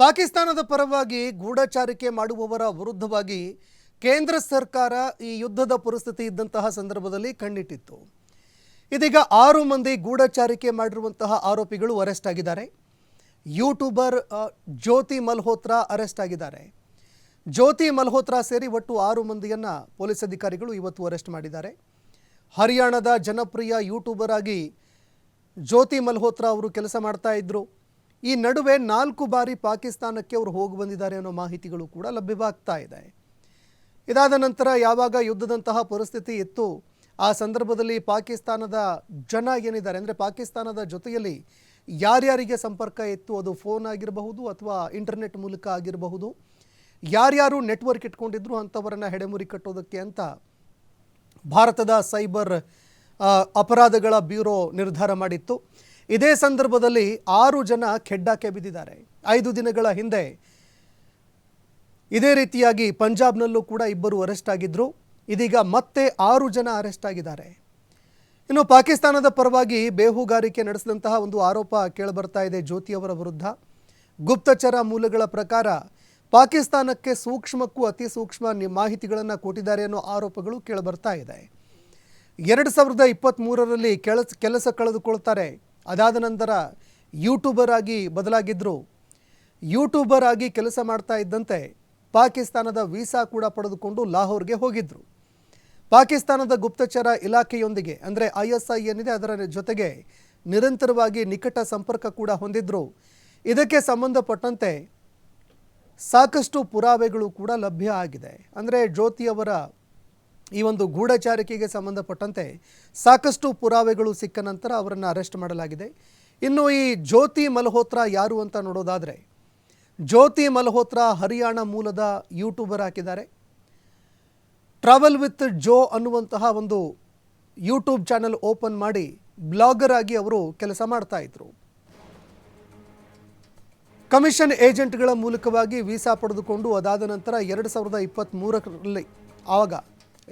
ಪಾಕಿಸ್ತಾನದ ಪರವಾಗಿ ಗೂಢಚಾರಿಕೆ ಮಾಡುವವರ ವಿರುದ್ಧವಾಗಿ ಕೇಂದ್ರ ಸರ್ಕಾರ ಈ ಯುದ್ಧದ ಪರಿಸ್ಥಿತಿ ಇದ್ದಂತಹ ಸಂದರ್ಭದಲ್ಲಿ ಕಣ್ಣಿಟ್ಟಿತ್ತು. ಇದೀಗ 6 ಮಂದಿ ಗೂಢಚಾರಿಕೆ ಮಾಡಿರುವಂತಹ ಆರೋಪಿಗಳು ಅರೆಸ್ಟ್ ಆಗಿದ್ದಾರೆ. ಯೂಟ್ಯೂಬರ್ ಜ್ಯೋತಿ ಮಲ್ಹೋತ್ರಾ ಅರೆಸ್ಟ್ ಆಗಿದ್ದಾರೆ. ಜ್ಯೋತಿ ಮಲ್ಹೋತ್ರಾ ಸೇರಿ ಒಟ್ಟು 6 ಮಂದಿಯನ್ನು ಪೊಲೀಸ್ ಅಧಿಕಾರಿಗಳು ಇವತ್ತು ಅರೆಸ್ಟ್ ಮಾಡಿದ್ದಾರೆ. ಹರಿಯಾಣದ ಜನಪ್ರಿಯ ಯೂಟ್ಯೂಬರ್ ಆಗಿ ಜ್ಯೋತಿ ಮಲ್ಹೋತ್ರಾ ಅವರು ಕೆಲಸ ಮಾಡ್ತಾ ಇದ್ರು. ಈ ನಡುವೆ 4 ಬಾರಿ ಪಾಕಿಸ್ತಾನಕ್ಕೆ ಅವರು ಹೋಗಿ ಬಂದಿದ್ದಾರೆ ಅನ್ನೋ ಮಾಹಿತಿಗಳು ಕೂಡ ಲಭ್ಯವಾಗ್ತಾ ಇದೆ. ಇದಾದ ನಂತರ ಯಾವಾಗ ಯುದ್ಧದಂತಹ ಪರಿಸ್ಥಿತಿ ಇತ್ತು ಆ ಸಂದರ್ಭದಲ್ಲಿ ಪಾಕಿಸ್ತಾನದ ಜನ ಏನಿದ್ದಾರೆ ಅಂದರೆ ಪಾಕಿಸ್ತಾನದ ಜೊತೆಯಲ್ಲಿ ಯಾರ್ಯಾರಿಗೆ ಸಂಪರ್ಕ ಇತ್ತು, ಅದು ಫೋನ್ ಆಗಿರಬಹುದು ಅಥವಾ ಇಂಟರ್ನೆಟ್ ಮೂಲಕ ಆಗಿರಬಹುದು, ಯಾರ್ಯಾರು ನೆಟ್ವರ್ಕ್ ಇಟ್ಕೊಂಡಿದ್ರು ಅಂಥವರನ್ನು ಹೆಡೆಮುರಿ ಕಟ್ಟೋದಕ್ಕೆ ಅಂತ ಭಾರತದ ಸೈಬರ್ ಅಪರಾಧಗಳ ಬ್ಯೂರೋ ನಿರ್ಧಾರ ಮಾಡಿತ್ತು. ಇದೇ ಸಂದರ್ಭದಲ್ಲಿ 6 ಜನ ಖೆಡ್ಡಾಕ್ಕೆ ಬಿದ್ದಿದ್ದಾರೆ. 5 ದಿನಗಳ ಹಿಂದೆ ಇದೇ ರೀತಿಯಾಗಿ ಪಂಜಾಬ್ನಲ್ಲೂ ಕೂಡ 2 ಅರೆಸ್ಟ್ ಆಗಿದ್ರು. ಇದೀಗ ಮತ್ತೆ 6 ಜನ ಅರೆಸ್ಟ್ ಆಗಿದ್ದಾರೆ. ಇನ್ನು ಪಾಕಿಸ್ತಾನದ ಪರವಾಗಿ ಬೇಹುಗಾರಿಕೆ ನಡೆಸಿದಂತಹ ಒಂದು ಆರೋಪ ಕೇಳಿಬರ್ತಾ ಇದೆ ಜ್ಯೋತಿ ಅವರ ವಿರುದ್ಧ. ಗುಪ್ತಚರ ಮೂಲಗಳ ಪ್ರಕಾರ ಪಾಕಿಸ್ತಾನಕ್ಕೆ ಸೂಕ್ಷ್ಮಕ್ಕೂ ಅತಿ ಸೂಕ್ಷ್ಮ ಮಾಹಿತಿಗಳನ್ನು ಕೊಟ್ಟಿದ್ದಾರೆ ಅನ್ನೋ ಆರೋಪಗಳು ಕೇಳಿಬರ್ತಾ ಇದೆ. 2023ರಲ್ಲಿ ಕೆಲಸ ಕಳೆದುಕೊಳ್ತಾರೆ. ಅದಾದ ನಂತರ ಯೂಟ್ಯೂಬರ್ ಆಗಿ ಬದಲಾಗಿದ್ದರು. ಯೂಟ್ಯೂಬರ್ ಆಗಿ ಕೆಲಸ ಮಾಡ್ತಾ ಇದ್ದಂತೆ ಪಾಕಿಸ್ತಾನದ ವೀಸಾ ಕೂಡ ಪಡೆದುಕೊಂಡು ಲಾಹೋರ್ಗೆ ಹೋಗಿದ್ದರು. ಪಾಕಿಸ್ತಾನದ ಗುಪ್ತಚರ ಇಲಾಖೆಯೊಂದಿಗೆ ಅಂದರೆ ISI ಏನಿದೆ ಅದರ ಜೊತೆಗೆ ನಿರಂತರವಾಗಿ ನಿಕಟ ಸಂಪರ್ಕ ಕೂಡ ಹೊಂದಿದ್ರು. ಇದಕ್ಕೆ ಸಂಬಂಧಪಟ್ಟಂತೆ ಸಾಕಷ್ಟು ಪುರಾವೆಗಳು ಕೂಡ ಲಭ್ಯ ಆಗಿದೆ. ಅಂದರೆ ಜ್ಯೋತಿಯವರ ಈ ಒಂದು ಗೂಢಚಾರಿಕೆಗೆ ಸಂಬಂಧಪಟ್ಟಂತೆ ಸಾಕಷ್ಟು ಪುರಾವೆಗಳು ಸಿಕ್ಕ ನಂತರ ಅವರನ್ನು ಅರೆಸ್ಟ್ ಮಾಡಲಾಗಿದೆ. ಇನ್ನು ಈ ಜ್ಯೋತಿ ಮಲ್ಹೋತ್ರಾ ಯಾರು ಅಂತ ನೋಡೋದಾದರೆ, ಜ್ಯೋತಿ ಮಲ್ಹೋತ್ರಾ ಹರಿಯಾಣ ಮೂಲದ ಯೂಟ್ಯೂಬರ್ ಹಾಕಿದ್ದಾರೆ. ಟ್ರಾವೆಲ್ ವಿತ್ ಜೋ ಅನ್ನುವಂತಹ ಒಂದು ಯೂಟ್ಯೂಬ್ ಚಾನಲ್ ಓಪನ್ ಮಾಡಿ ಬ್ಲಾಗರ್ ಆಗಿ ಅವರು ಕೆಲಸ ಮಾಡ್ತಾ ಇದ್ರು. ಕಮಿಷನ್ ಏಜೆಂಟ್ಗಳ ಮೂಲಕವಾಗಿ ವೀಸಾ ಪಡೆದುಕೊಂಡು ಅದಾದ ನಂತರ 2023ರಲ್ಲಿ ಆವಾಗ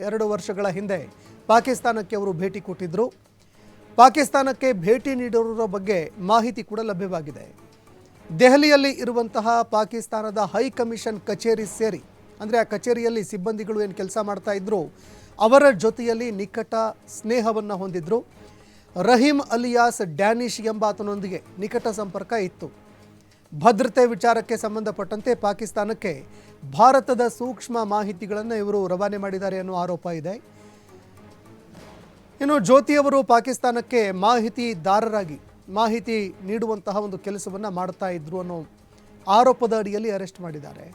2 ವರ್ಷಗಳ ಹಿಂದೆ ಪಾಕಿಸ್ತಾನಕ್ಕೆ ಅವರು ಭೇಟಿ ಕೊಟ್ಟಿದ್ದರು. ಪಾಕಿಸ್ತಾನಕ್ಕೆ ಭೇಟಿ ನೀಡಿರೋರ ಬಗ್ಗೆ ಮಾಹಿತಿ ಕೂಡ ಲಭ್ಯವಾಗಿದೆ. ದೆಹಲಿಯಲ್ಲಿ ಇರುವಂತಹ ಪಾಕಿಸ್ತಾನದ ಹೈ ಕಮಿಷನ್ ಕಚೇರಿ ಸೇರಿ ಅಂದರೆ ಆ ಕಚೇರಿಯಲ್ಲಿ ಸಿಬ್ಬಂದಿಗಳು ಏನು ಕೆಲಸ ಮಾಡ್ತಾ ಇದ್ರು ಅವರ ಜೊತೆಯಲ್ಲಿ ನಿಕಟ ಸ್ನೇಹವನ್ನು ಹೊಂದಿದ್ರು. ರಹೀಮ್ ಅಲಿಯಾಸ್ ಡ್ಯಾನಿಶ್ ಎಂಬಾತನೊಂದಿಗೆ ನಿಕಟ ಸಂಪರ್ಕ ಇತ್ತು. ಭದ್ರತೆ ವಿಚಾರಕ್ಕೆ ಸಂಬಂಧಪಟ್ಟಂತೆ ಪಾಕಿಸ್ತಾನಕ್ಕೆ ಭಾರತದ ಸೂಕ್ಷ್ಮ ಮಾಹಿತಿಗಳನ್ನು ಇವರು ರವಾನೆ ಮಾಡಿದ್ದಾರೆ ಅನ್ನೋ ಆರೋಪ ಇದೆ. ಇನ್ನು ಜ್ಯೋತಿಯವರು ಪಾಕಿಸ್ತಾನಕ್ಕೆ ಮಾಹಿತಿದಾರರಾಗಿ ಮಾಹಿತಿ ನೀಡುವಂತಹ ಒಂದು ಕೆಲಸವನ್ನು ಮಾಡ್ತಾ ಇದ್ರು ಅನ್ನೋ ಆರೋಪದ ಅಡಿಯಲ್ಲಿ ಅರೆಸ್ಟ್ ಮಾಡಿದ್ದಾರೆ.